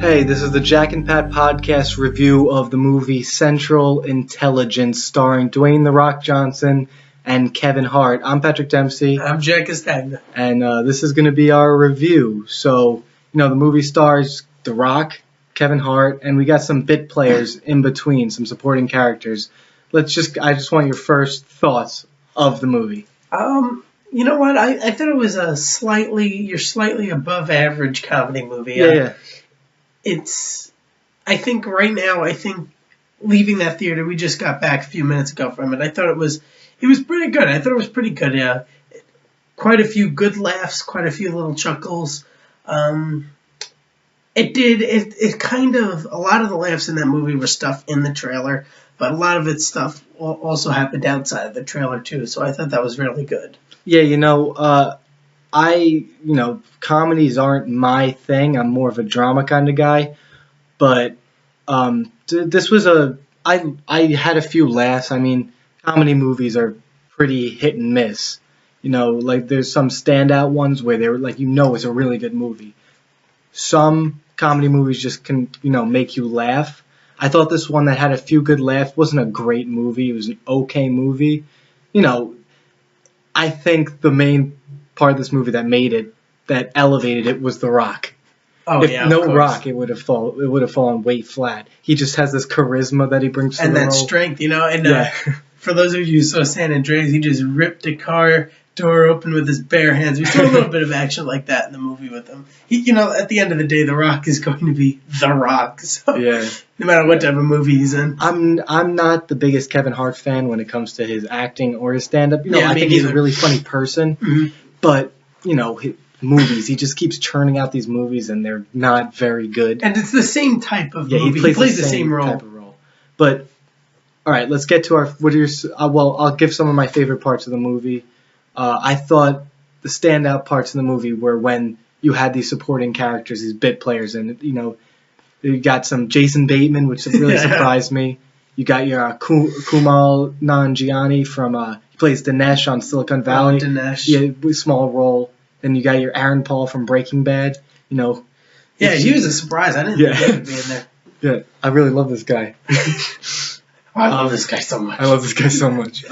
Hey, this is the Jack and Pat podcast review of the movie Central Intelligence starring Dwayne "The Rock" Johnson and Kevin Hart. I'm Patrick Dempsey. I'm Jack Estagna. And this is going to be our review. So, the movie stars The Rock, Kevin Hart, and we got some bit players in between, some supporting characters. I just want your first thoughts of the movie. You know what? I thought it was you're slightly above average comedy movie. Yeah. I think right now, leaving that theater, we just got back a few minutes ago from it. I thought it was pretty good. I thought it was pretty good. Yeah. Quite a few good laughs, quite a few little chuckles. It kind of, a lot of the laughs in that movie were stuff in the trailer, but a lot of its stuff also happened outside of the trailer too. So I thought that was really good. Yeah, comedies aren't my thing. I'm more of a drama kind of guy. But this was I had a few laughs. I mean, comedy movies are pretty hit and miss. There's some standout ones where they're it's a really good movie. Some comedy movies just can, make you laugh. I thought this one that had a few good laughs wasn't a great movie. It was an okay movie. I think the main part of this movie that elevated it was The Rock. Oh, if yeah, no of course. Rock, it would have fallen way flat. He just has this charisma that he brings to the role. And that strength, And for those of you who saw San Andreas, he just ripped a car door open with his bare hands. We saw a little bit of action like that in the movie with him. At the end of the day, The Rock is going to be The Rock. So Yeah. no matter what type of movie he's in. I'm not the biggest Kevin Hart fan when it comes to his acting or his stand-up. I think he's a really funny person. Mm-hmm. But, his movies, he just keeps churning out these movies and they're not very good. And it's the same type of movie. He plays the same role. Type of role. But, all right, let's get to I'll give some of my favorite parts of the movie. I thought the standout parts of the movie were when you had these supporting characters, these bit players, and, you got some Jason Bateman, which really surprised me. You got your Kumail Nanjiani from, he plays Dinesh on Silicon Valley. Dinesh. Yeah, small role. Then you got your Aaron Paul from Breaking Bad. Yeah, he was a surprise. I didn't think he would be in there. Yeah, I really love this guy. I love this guy so much. I love this guy so much.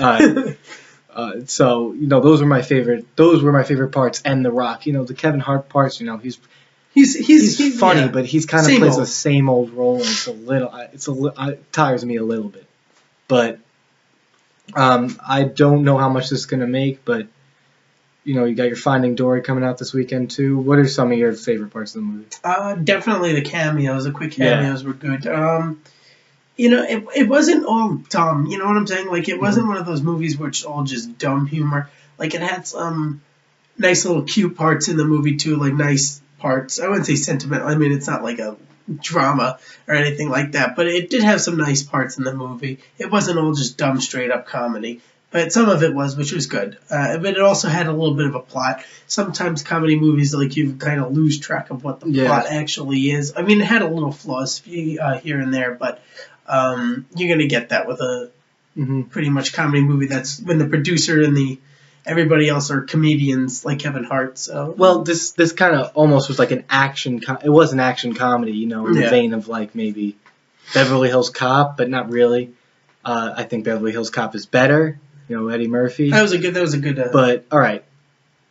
So those were my favorite. Those were my favorite parts, and The Rock. The Kevin Hart parts. He's funny, but he's kind of plays the same old role, and it tires me a little bit. But I don't know how much this is gonna make, but you got your Finding Dory coming out this weekend too. What are some of your favorite parts of the movie? Definitely the cameos. The quick cameos were good. It wasn't all dumb. You know what I'm saying? It wasn't one of those movies where it's all just dumb humor. It had some nice little cute parts in the movie too, nice parts. I wouldn't say sentimental. I mean, it's not like a drama or anything like that, but it did have some nice parts in the movie. It wasn't all just dumb, straight up comedy. But some of it was, which was good. But it also had a little bit of a plot. Sometimes comedy movies, you kind of lose track of what the plot actually is. I mean, it had a little flaws here and there, but you're going to get that with a pretty much comedy movie. That's when the producer and everybody else are comedians like Kevin Hart. So this kind of almost was like an action. It was an action comedy, in the vein of maybe Beverly Hills Cop, but not really. I think Beverly Hills Cop is better. Eddie Murphy. That was a good. But all right,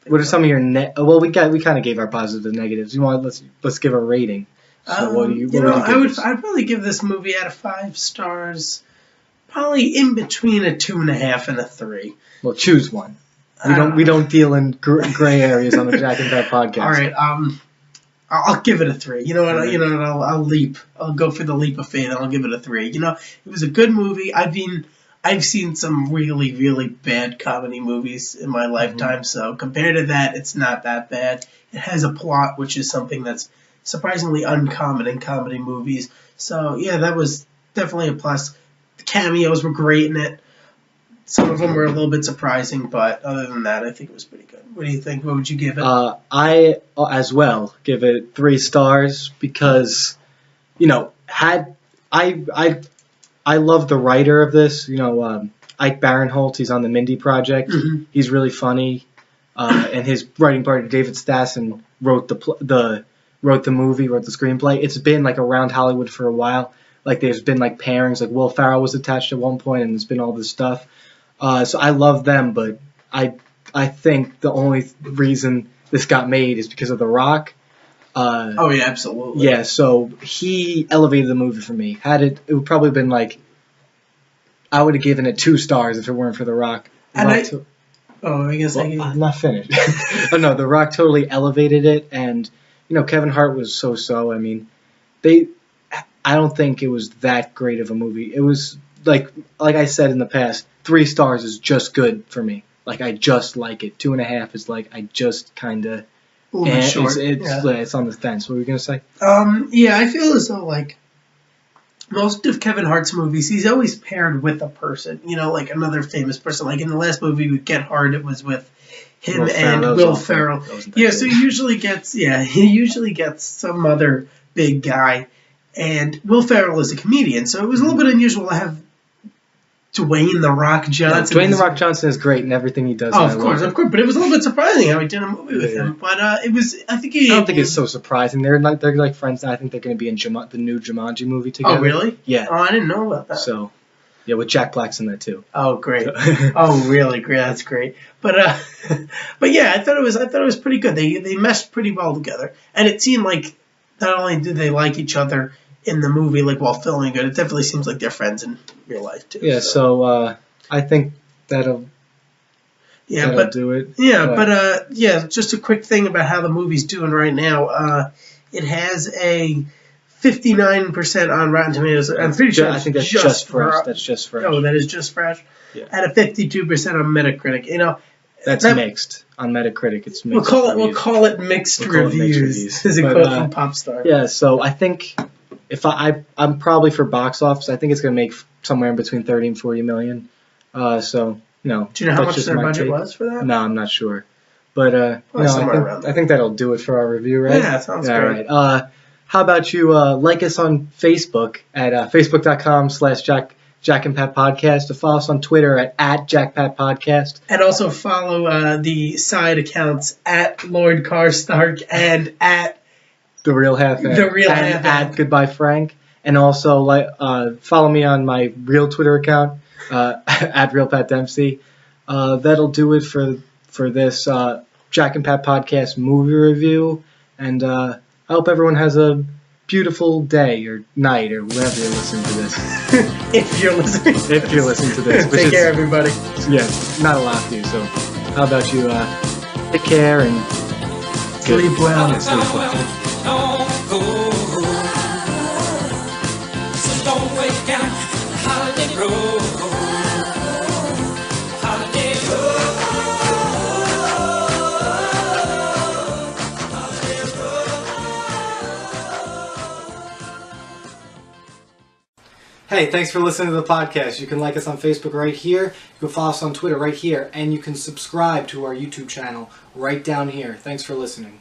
what are some of your we kind of gave our positives and negatives. Let's give a rating. So I'd probably give this movie out of 5 stars, probably in between a 2.5 and a 3. Well, choose one. We don't deal in gray areas on the Jack and Pat podcast. All right, I'll give it a 3. You know what? I'll leap. I'll go for the leap of faith, and I'll give it a 3. It was a good movie. I've seen some really, really bad comedy movies in my lifetime, so compared to that, it's not that bad. It has a plot, which is something that's surprisingly uncommon in comedy movies. So, yeah, that was definitely a plus. The cameos were great in it. Some of them were a little bit surprising, but other than that, I think it was pretty good. What do you think? What would you give it? I, as well, give it 3 stars because, I love the writer of this. Ike Barinholtz. He's on the Mindy Project. Mm-hmm. He's really funny, and his writing partner David Stassen wrote the wrote the movie, wrote the screenplay. It's been like around Hollywood for a while. Like there's been like pairings, like Will Ferrell was attached at one point, and there's been all this stuff. So I love them, but I think the only reason this got made is because of The Rock. Oh yeah, absolutely. Yeah, so he elevated the movie for me. It would probably been like, I would have given it 2 stars if it weren't for The Rock. I'm not finished. Oh no, The Rock totally elevated it, and Kevin Hart was so. I mean, I don't think it was that great of a movie. It was like I said in the past, 3 stars is just good for me. Like I just like it. 2.5 is like I just kind of. A little bit short. It's on the fence. What were you gonna say? Yeah, I feel as though like most of Kevin Hart's movies, he's always paired with a person. Like another famous person. Like in the last movie with Get Hard, it was with him Will Ferrell. Yeah, so he usually gets some other big guy, and Will Ferrell is a comedian, so it was a little bit unusual to have Dwayne The Rock Johnson. Dwayne The Rock Johnson is great in everything he does. Oh, of course. But it was a little bit surprising how he did a movie with him. But it was, I don't think it's so surprising. They're like friends. I think they're going to be in the new Jumanji movie together. Oh, really? Yeah. Oh, I didn't know about that. So, yeah, with Jack Black's in that too. Oh, great. Oh, really? Great. That's great. But yeah, I thought it was pretty good. They meshed pretty well together, and it seemed like not only did they like each other in the movie, like while filming it, it definitely seems like they're friends in real life too. Yeah, so I think that'll do it. Yeah, but just a quick thing about how the movie's doing right now. It has a 59% on Rotten Tomatoes. I'm pretty sure. I think that's just fresh. That's just fresh. Oh, that is just fresh. Yeah. At a 52% on Metacritic. That's mixed on Metacritic. It's mixed. We'll call it mixed reviews. Is a quote from Popstar. Yeah, so I think. If I'm probably for box office, I think it's going to make somewhere in between 30 and 40 million. So, do you know how much their budget was for that? No, I'm not sure. But, I think that'll do it for our review, right? Yeah, sounds great. All right. How about you like us on Facebook at facebook.com/Jack and Pat Podcast, to follow us on Twitter at Jack Pat Podcast. And also follow the side accounts at Lord Carstark and at The Real Half-Ass. And at Goodbye Frank. And also follow me on my real Twitter account, at Real Pat Dempsey. That'll do it for this Jack and Pat Podcast movie review. And I hope everyone has a beautiful day or night or whenever you're listening to this. If you're listening to this. Take care, everybody. Yeah, not a lot to, so how about you take care and sleep well. Yeah, sleep well. Don't go. So don't wake down the holiday road. Holiday road. Hey, thanks for listening to the podcast. You can like us on Facebook right here. You can follow us on Twitter right here. And you can subscribe to our YouTube channel right down here. Thanks for listening.